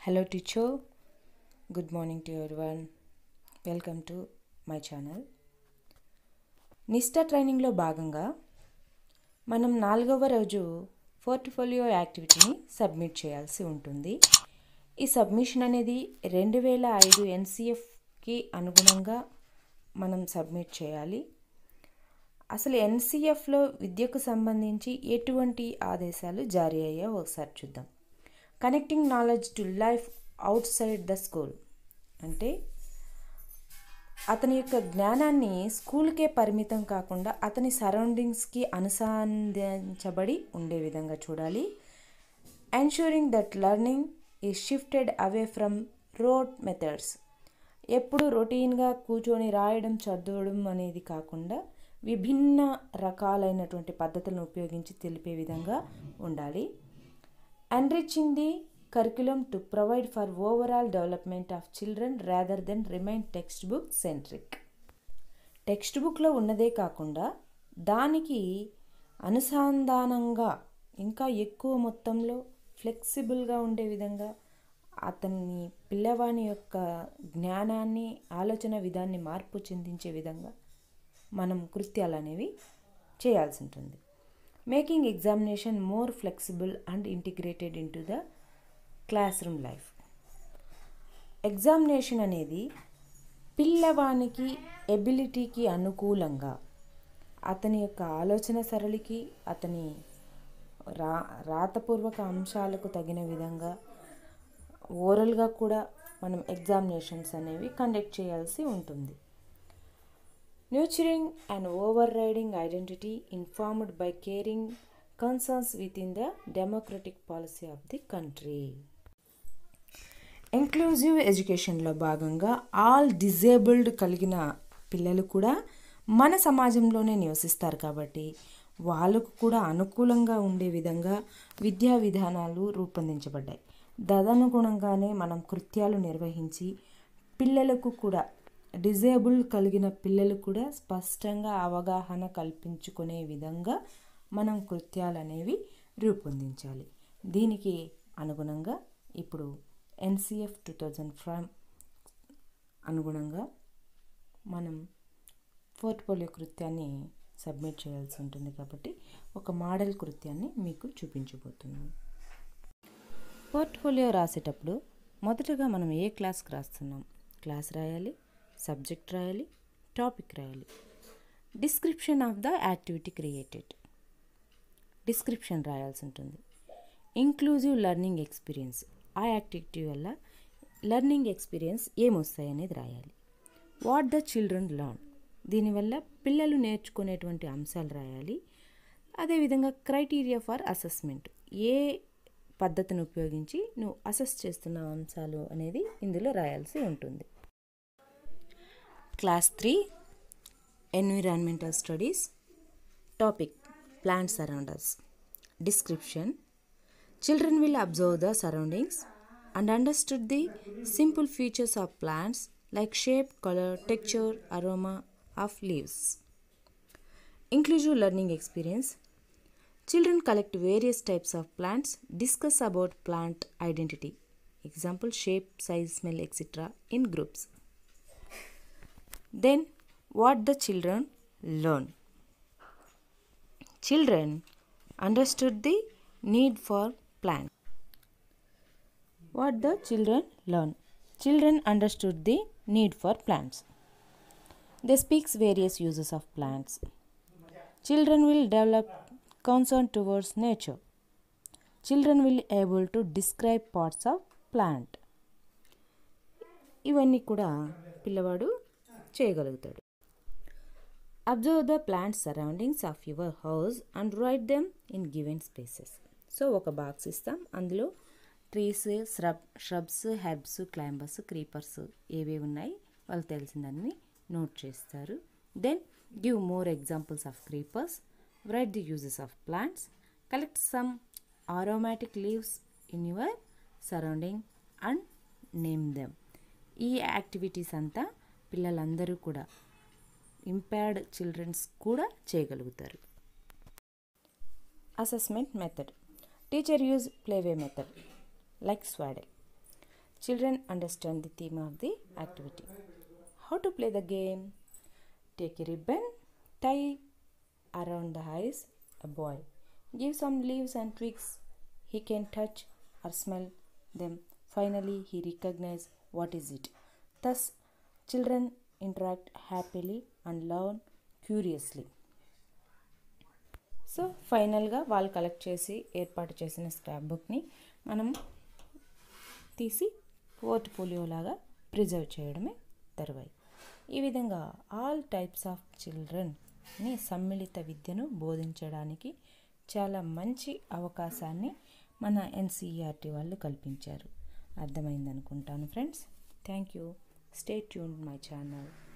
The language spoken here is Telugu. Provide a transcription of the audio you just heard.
Hello teacher, good morning to everyone. Welcome to my channel. నిష్ఠా ట్రైనింగ్లో భాగంగా మనం 4వ రోజు పోర్ట్ఫోలియో యాక్టివిటీని సబ్మిట్ చేయాల్సి ఉంటుంది. ఈ సబ్మిషన్ అనేది 2005 NCFకి అనుగుణంగా మనం సబ్మిట్ చేయాలి. అసలు NCFలో విద్యకు సంబంధించి ఎటువంటి ఆదేశాలు జారీ అయ్యాయో ఒకసారి చూద్దాం. Connecting knowledge to life out side the school అంటే అతని యొక్క జ్ఞానాన్ని స్కూల్కే పరిమితం కాకుండా అతని సరౌండింగ్స్కి అనుసంధానించబడి ఉండే విధంగా చూడాలి. Ensuring that learning is shifted away from wrote methods. ఎప్పుడు రొటీన్గా కూర్చొని రాయడం చదవడం అనేది కాకుండా విభిన్న రకాలైనటువంటి పద్ధతులను ఉపయోగించి తెలిపే విధంగా ఉండాలి. Enriching the curriculum to provide for overall development of children rather than remain textbook centric. Text బుక్లో ఉన్నదే కాకుండా దానికి అనుసంధానంగా ఇంకా ఎక్కువ మొత్తంలో ఫ్లెక్సిబుల్గా ఉండే విధంగా అతన్ని పిల్లవాని యొక్క జ్ఞానాన్ని ఆలోచన విధాన్ని మార్పు చెందించే విధంగా మనం కృత్యాలు అనేవి చేయాల్సి ఉంటుంది. Making examination more flexible and integrated into the class room life. Examination అనేది పిల్లవానికి ఎబిలిటీకి అనుకూలంగా అతని యొక్క ఆలోచన సరళికి అతని రాతపూర్వక అంశాలకు తగిన విధంగా ఓరల్గా కూడా మనం ఎగ్జామినేషన్స్ అనేవి కండక్ట్ చేయాల్సి ఉంటుంది. Nurturing an overriding identity informed by caring concerns within the democratic policy of the country. Inclusive ఎడ్యుకేషన్లో భాగంగా ఆల్ డిజేబుల్డ్ కలిగిన పిల్లలు కూడా మన సమాజంలోనే నివసిస్తారు కాబట్టి వాళ్ళకు కూడా అనుకూలంగా ఉండే విధంగా విద్యా విధానాలు రూపొందించబడ్డాయి. తదనుగుణంగానే మనం కృత్యాలు నిర్వహించి పిల్లలకు కూడా డిజేబుల్ కలిగిన పిల్లలు కూడా స్పష్టంగా అవగాహన కల్పించుకునే విధంగా మనం కృత్యాలు అనేవి రూపొందించాలి. దీనికి అనుగుణంగా ఇప్పుడు NCF 2005 అనుగుణంగా మనం పోర్ట్ఫోలియో కృత్యాన్ని సబ్మిట్ చేయాల్సి ఉంటుంది కాబట్టి ఒక మోడల్ కృత్యాన్ని మీకు చూపించబోతున్నాను. పోర్ట్ఫోలియో రాసేటప్పుడు మొదటగా మనం ఏ క్లాస్కి రాస్తున్నాం, క్లాస్ రాయాలి, సబ్జెక్ట్ రాయాలి, టాపిక్ రాయాలి. Description of the activity created description రాయాల్సి ఉంటుంది. ఇంక్లూజివ్ లెర్నింగ్ ఎక్స్పీరియన్స్, ఆ యాక్టివిటీ వల్ల లెర్నింగ్ ఎక్స్పీరియన్స్ ఏమొస్తాయి అనేది రాయాలి. వాట్ ద చిల్డ్రన్ లెర్న్, దీనివల్ల పిల్లలు నేర్చుకునేటువంటి అంశాలు రాయాలి. అదేవిధంగా క్రైటీరియా ఫర్ అసెస్మెంట్, ఏ పద్ధతిని ఉపయోగించి నువ్వు అసెస్ చేస్తున్న అంశాలు అనేది ఇందులో రాయాల్సి ఉంటుంది. Class 3 environmental studies. Topic plants around us. Description children will observe the surroundings and understood the simple features of plants like shape, colour, texture, aroma of leaves. Inclusive learning experience children collect various types of plants, discuss about plant identity, example shape, size, smell, etc. in groups. Then what the children learn. Children understood the need for plant. What the children learn. Children understood the need for plants. They speak various uses of plants. Children will develop concern towards nature. Children will able to describe parts of plant. ఇవన్నీ కూడా పిల్లవాడు చేయగలుగుతాడు. Observe the plant surroundings of your house and write them in given spaces. So ఒక బాక్స్ ఇస్తాం, అందులో trees, shrubs, herbs, climbers, creepers ఏవేవి ఉన్నాయి వాళ్ళకి తెలిసిందని నోట్ చేస్తారు. Then give more examples of creepers. Write the uses of plants. Collect some aromatic leaves in your surrounding and name them. ఈ యాక్టివిటీస్ అంతా పిల్లలందరూ కూడా ఇంపైర్డ్ చిల్డ్రన్స్ కూడా చేయగలుగుతారు. Assessment method. Teacher use playway method like స్వాడల్. Children understand the theme of the activity. How to play the game? Take a ribbon, tie around the eyes a boy. Give some leaves and twigs. He can touch or smell them. Finally, he recognizes what is it. Thus, children interact happily and learn curiously. So ఫైనల్గా వాళ్ళు కలెక్ట్ చేసి ఏర్పాటు చేసిన స్క్రాప్ బుక్ని మనం తీసి పోర్ట్ఫోలియో లాగా ప్రిజర్వ్ చేయడమే తరువాయి. ఈ విధంగా ఆల్ టైప్స్ ఆఫ్ చిల్డ్రన్ని సమ్మిళిత విద్యను బోధించడానికి చాలా మంచి అవకాశాన్ని మన ఎన్సీఈఆర్టీ వాళ్ళు కల్పించారు. అర్థమైందనుకుంటాను friends. Thank you. Stay tuned my channel.